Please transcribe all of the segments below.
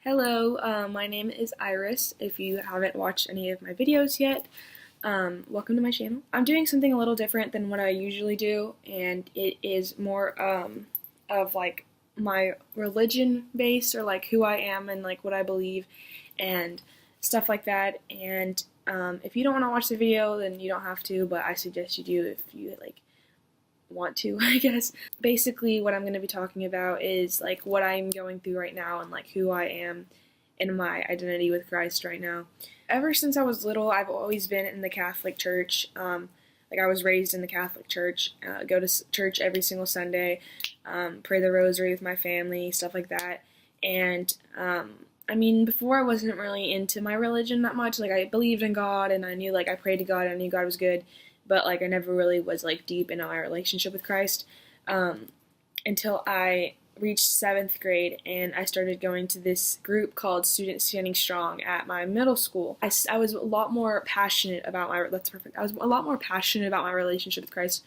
Hello, my name is Iris. If you haven't watched any of my videos yet, welcome to my channel. I'm doing something a little different than what I usually do, and it is more of like my religion base, or like who I am and like what I believe and stuff like that. And if you don't want to watch the video, then you don't have to, but I suggest you do if you like want to, I guess. Basically, what I'm going to be talking about is like what I'm going through right now and like who I am and my identity with Christ right now. Ever since I was little, I've always been in the Catholic Church. Like I was raised in the Catholic Church, go to church every single Sunday, pray the rosary with my family, stuff like that. And I mean, before I wasn't really into my religion that much. Like I believed in God and I knew, like, I prayed to God, I knew God was good, but like I never really was like deep in my relationship with Christ until I reached 7th grade and I started going to this group called Students Standing Strong at my middle school. I was a lot more passionate about I was a lot more passionate about my relationship with Christ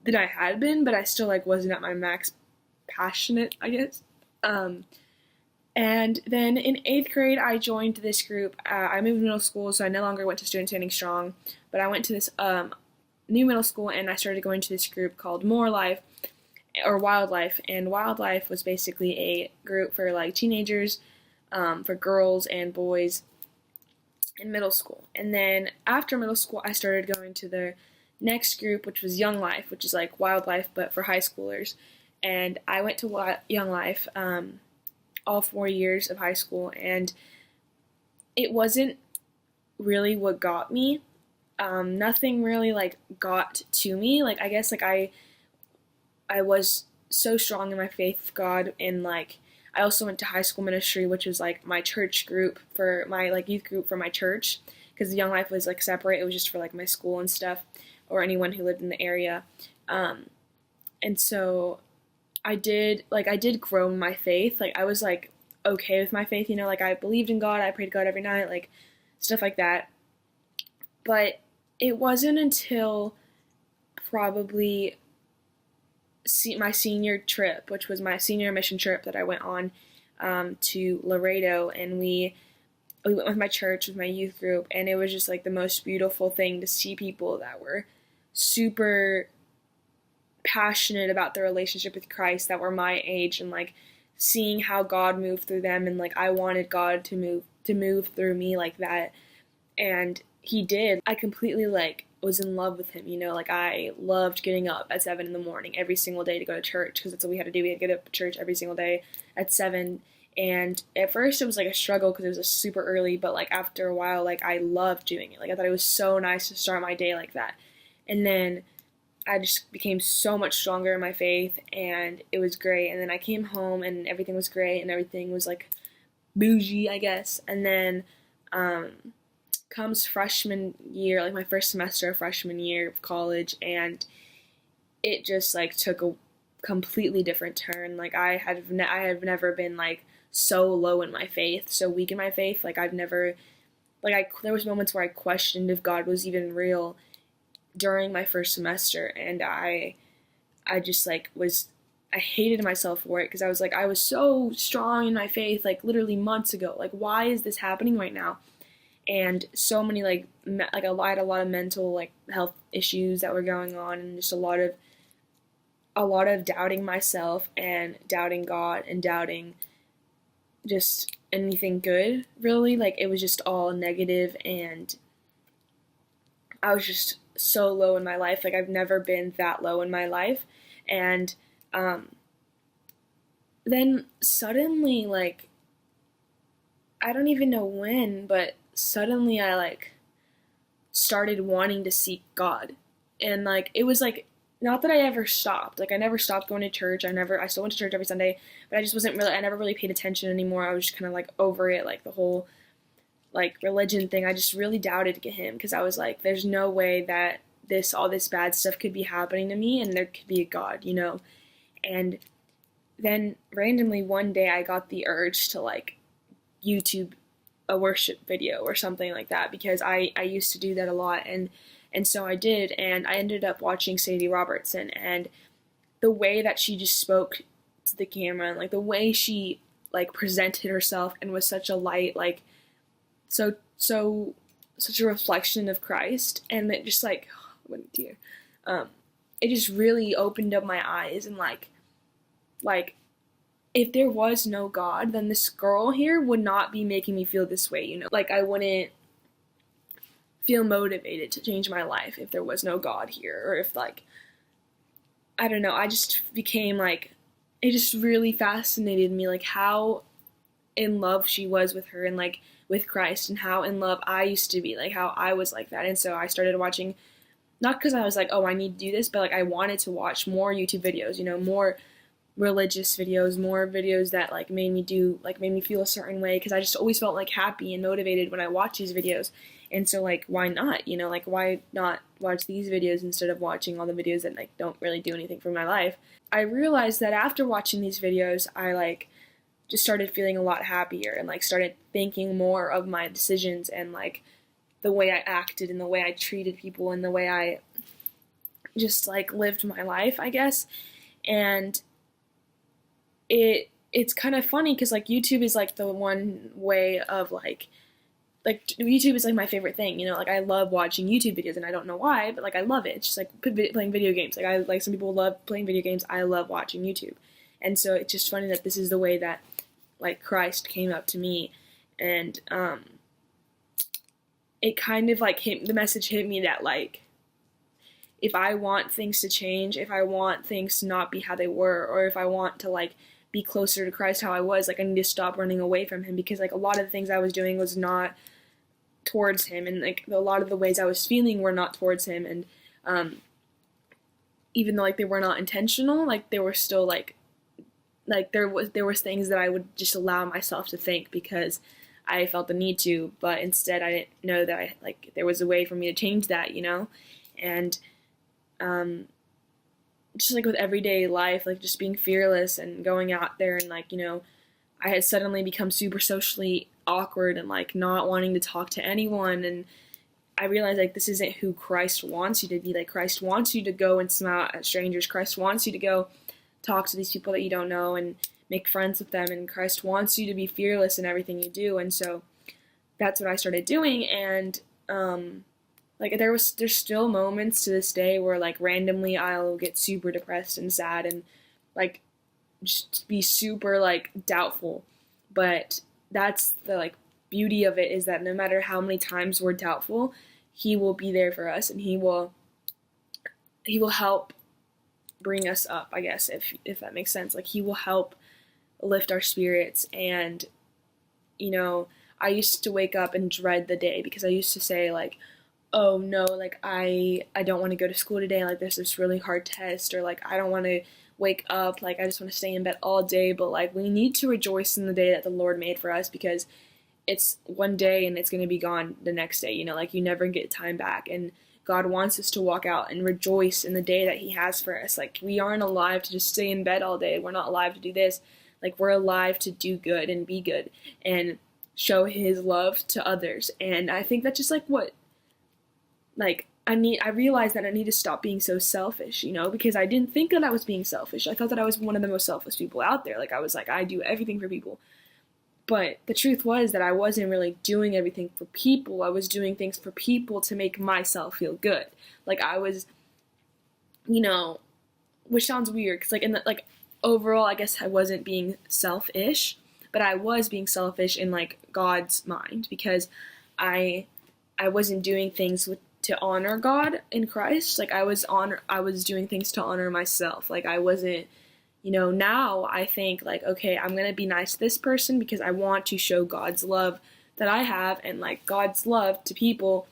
than I had been, but I still like wasn't at my max passionate, I guess. And then in 8th grade, I joined this group. I moved middle school, so I no longer went to Student Standing Strong, but I went to this new middle school, and I started going to this group called More Life, or Wildlife. And Wildlife was basically a group for like teenagers, for girls and boys in middle school. And then after middle school, I started going to the next group, which was Young Life, which is like Wildlife, but for high schoolers. And I went to Young Life all 4 years of high school, and it wasn't really what got me. Nothing really like got to me. Like I guess like I was so strong in my faith with God, and like I also went to high school ministry, which was like my church group for my like youth group for my church, because the Young Life was like separate. It was just for like my school and stuff, or anyone who lived in the area. And so I did grow in my faith. Like I was like okay with my faith, like I believed in God, I prayed to God every night, like stuff like that. But it wasn't until probably my senior trip, which was my senior mission trip that I went on to Laredo, and we went with my church, with my youth group, and it was just like the most beautiful thing to see people that were super passionate about their relationship with Christ, that were my age, and like seeing how God moved through them, and like I wanted God to move through me like that, and he did. I completely like was in love with him, like I loved getting up at 7 in the morning every single day to go to church, because that's what we had to do. We had to get up to church every single day at 7, and at first it was like a struggle because it was super early, but like after a while, like I loved doing it. Like I thought it was so nice to start my day like that. And then I just became so much stronger in my faith, and it was great. And then I came home, and everything was great, and everything was like bougie, I guess. And then comes freshman year, like my first semester of freshman year of college, and it just like took a completely different turn. Like I have never been like so low in my faith, so weak in my faith. Like I've never there was moments where I questioned if God was even real during my first semester, and I just like I hated myself for it, because I was like, I was so strong in my faith like literally months ago. Like why is this happening right now? And so many like I had a lot of mental like health issues that were going on, and just a lot of doubting myself and doubting God and doubting just anything good, really. Like it was just all negative, and I was just so low in my life. Like I've never been that low in my life. And then suddenly, like I don't even know when, but suddenly I like started wanting to seek God. And like it was like, not that I ever stopped. Like I never stopped going to church. I still went to church every Sunday, but I never really paid attention anymore. I was just kind of like over it, like the whole like religion thing. I just really doubted him, because I was like, there's no way that all this bad stuff could be happening to me and there could be a God, And then randomly one day I got the urge to like YouTube a worship video or something like that, because I used to do that a lot, and so I did, and I ended up watching Sadie Robertson, and the way that she just spoke to the camera, and like the way she like presented herself and was such a light, like such a reflection of Christ, and it just like what a dear, it just really opened up my eyes, and like if there was no God, then this girl here would not be making me feel this way, like I wouldn't feel motivated to change my life if there was no God here, or if like I don't know, I just became like, it just really fascinated me, like how in love she was with her and like with Christ, and how in love I used to be, like how I was like that. And so I started watching, not because I was like, oh, I need to do this, but like I wanted to watch more YouTube videos, more religious videos, more videos that like made me feel a certain way, because I just always felt like happy and motivated when I watched these videos. And so like why not, like why not watch these videos instead of watching all the videos that like don't really do anything for my life. I realized that after watching these videos, I like just started feeling a lot happier, and like started thinking more of my decisions, and like the way I acted, and the way I treated people, and the way I just like lived my life, I guess. And it's kind of funny because like YouTube is like the one way of like YouTube is like my favorite thing, like I love watching YouTube videos, and I don't know why, but like I love it. It's just like playing video games. Like I like, some people love playing video games, I love watching YouTube. And so it's just funny that this is the way that like Christ came up to me, and it kind of like the message hit me that like if I want things to change, if I want things to not be how they were, or if I want to like be closer to Christ how I was, like I need to stop running away from him, because like a lot of the things I was doing was not towards him, and like a lot of the ways I was feeling were not towards him. And even though like they were not intentional, like they were still like there was things that I would just allow myself to think because I felt the need to, but instead I didn't know that there was a way for me to change that, and just like with everyday life, like just being fearless and going out there, and like I had suddenly become super socially awkward and like not wanting to talk to anyone. And I realized like this isn't who Christ wants you to be. Like Christ wants you to go and smile at strangers. Christ wants you to go talk to these people that you don't know and make friends with them. And Christ wants you to be fearless in everything you do. And so that's what I started doing. And like there's still moments to this day where like randomly I'll get super depressed and sad and like just be super like doubtful. But that's the like beauty of it, is that no matter how many times we're doubtful, he will be there for us, and he will help bring us up, I guess, if that makes sense. Like he will help lift our spirits. And I used to wake up and dread the day, because I used to say like, oh no, like I don't want to go to school today, like there's this really hard test, or like I don't want to wake up, like I just want to stay in bed all day. But like we need to rejoice in the day that the Lord made for us, because it's one day and it's going to be gone the next day, like you never get time back. And God wants us to walk out and rejoice in the day that he has for us. Like we aren't alive to just stay in bed all day. We're not alive to do this. Like we're alive to do good and be good and show his love to others. And I think that's just like what like I realized that I need to stop being so selfish, because I didn't think that I was being selfish. I thought that I was one of the most selfless people out there. Like I was like, I do everything for people. But the truth was that I wasn't really doing everything for people. I was doing things for people to make myself feel good. Like I was, which sounds weird, because like in the, like overall, I guess I wasn't being selfish, but I was being selfish in like God's mind, because I wasn't doing things to honor God in Christ. Like I was doing things to honor myself. Like I wasn't, now I think like, okay, I'm going to be nice to this person because I want to show God's love that I have, and like God's love to people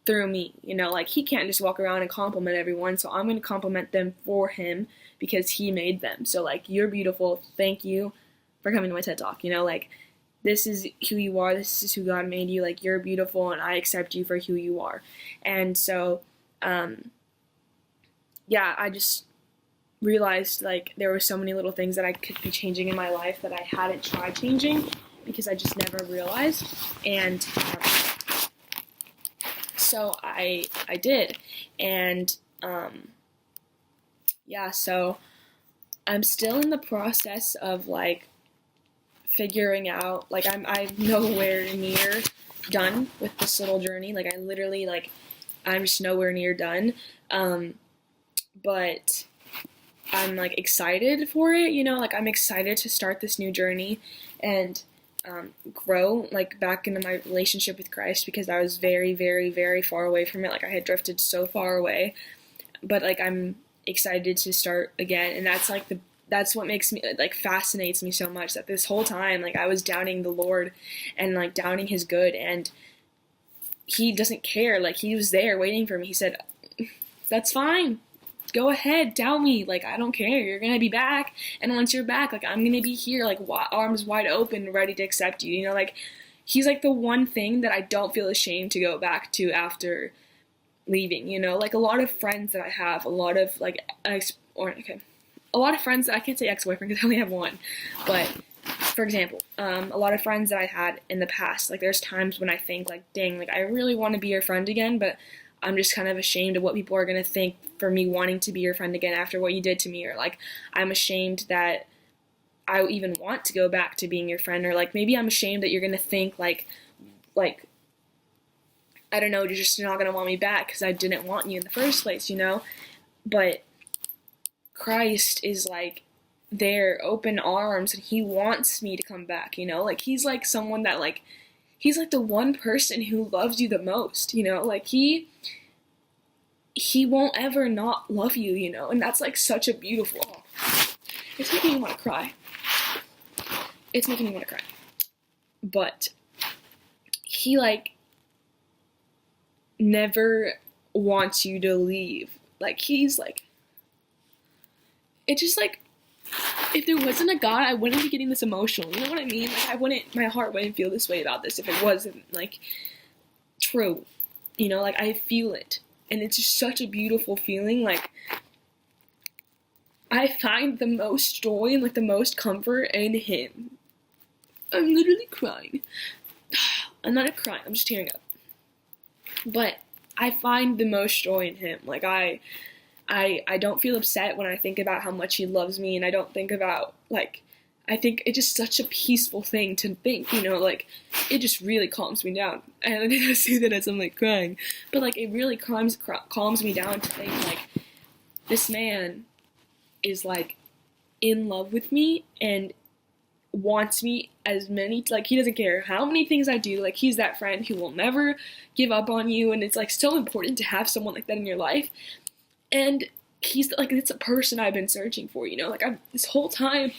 through me. Like he can't just walk around and compliment everyone, so I'm going to compliment them for him because he made them. So like, you're beautiful. Thank you for coming to my TED Talk. Like this is who you are. This is who God made you. Like you're beautiful, and I accept you for who you are. And so, yeah, I just realized like there were so many little things that I could be changing in my life that I hadn't tried changing because I just never realized. And so I did. And yeah, so I'm still in the process of like figuring out, like, I'm nowhere near done with this little journey. Like, I literally, like, I'm just nowhere near done. But I'm, like, excited for it, you know? Like, I'm excited to start this new journey and grow, like, back into my relationship with Christ, because I was very, very, very far away from it. Like, I had drifted so far away. But, like, I'm excited to start again, and that's what makes me, like, fascinates me so much, that this whole time, like, I was doubting the Lord and, like, doubting his good, and he doesn't care. Like, he was there waiting for me. He said, that's fine. Go ahead, doubt me. Like, I don't care. You're gonna be back, and once you're back, like, I'm gonna be here, like, arms wide open, ready to accept you. You know, like, he's, like, the one thing that I don't feel ashamed to go back to after leaving, you know? Like, a lot of friends that I have, a lot of, like, a lot of friends that I can't say ex-boyfriend because I only have one, but for example, a lot of friends that I had in the past, like, there's times when I think, like, dang, like, I really want to be your friend again, but I'm just kind of ashamed of what people are going to think for me wanting to be your friend again after what you did to me, or, like, I'm ashamed that I even want to go back to being your friend, or, like, maybe I'm ashamed that you're going to think, like, I don't know, you're just not going to want me back because I didn't want you in the first place, you know? But Christ is, like, there, open arms, and he wants me to come back, you know? Like, he's, like, someone that, like, he's, like, the one person who loves you the most, you know? Like, he won't ever not love you, you know? And that's, like, such a beautiful, it's making me want to cry. It's making me want to cry. But he, like, never wants you to leave. Like, he's, like, it just, like, if there wasn't a God, I wouldn't be getting this emotional, you know what I mean? Like, my heart wouldn't feel this way about this if it wasn't, like, true, you know? Like, I feel it, and it's just such a beautiful feeling. Like, I find the most joy and, like, the most comfort in him. I'm literally crying. I'm not crying, I'm just tearing up. But I find the most joy in him. Like, I don't feel upset when I think about how much he loves me, and I don't think about, like, I think it's just such a peaceful thing to think, you know? Like, it just really calms me down. And I didn't say that as I'm, like, crying, but, like, it really calms me down to think, like, this man is, like, in love with me and wants me as many, like, he doesn't care how many things I do. Like, he's that friend who will never give up on you, and it's, like, so important to have someone like that in your life. And he's, like, it's a person I've been searching for, you know? Like, this whole time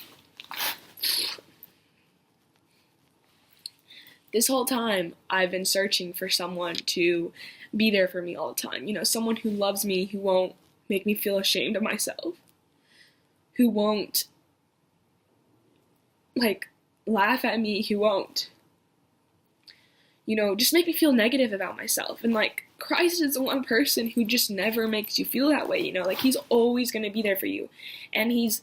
I've been searching for someone to be there for me all the time, you know? Someone who loves me, who won't make me feel ashamed of myself, who won't, like, laugh at me, who won't, you know, just make me feel negative about myself. And, like, Christ is the one person who just never makes you feel that way, you know? Like, he's always going to be there for you, and he's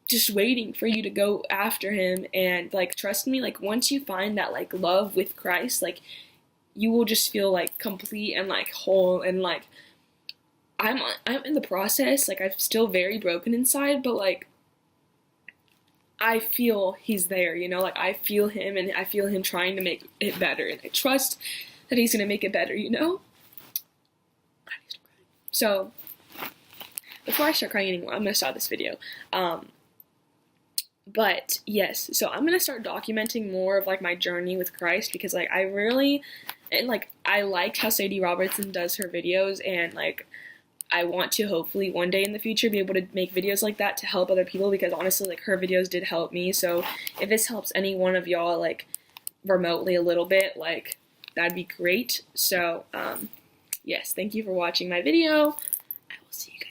just waiting for you to go after him. And, like, trust me, like, once you find that, like, love with Christ, like, you will just feel, like, complete and, like, whole. And, like, I'm in the process. Like, I'm still very broken inside, but, like, I feel he's there, you know? Like, I feel him, and I feel him trying to make it better, and I trust that he's gonna make it better, you know? So, before I start crying anymore, I'm gonna stop this video. But, yes, so I'm gonna start documenting more of, like, my journey with Christ, because, like, I liked how Sadie Robertson does her videos, and, like, I want to hopefully one day in the future be able to make videos like that to help other people, because honestly, like, her videos did help me. So if this helps any one of y'all, like, remotely a little bit, like, that'd be great. So, yes, thank you for watching my video. I will see you guys.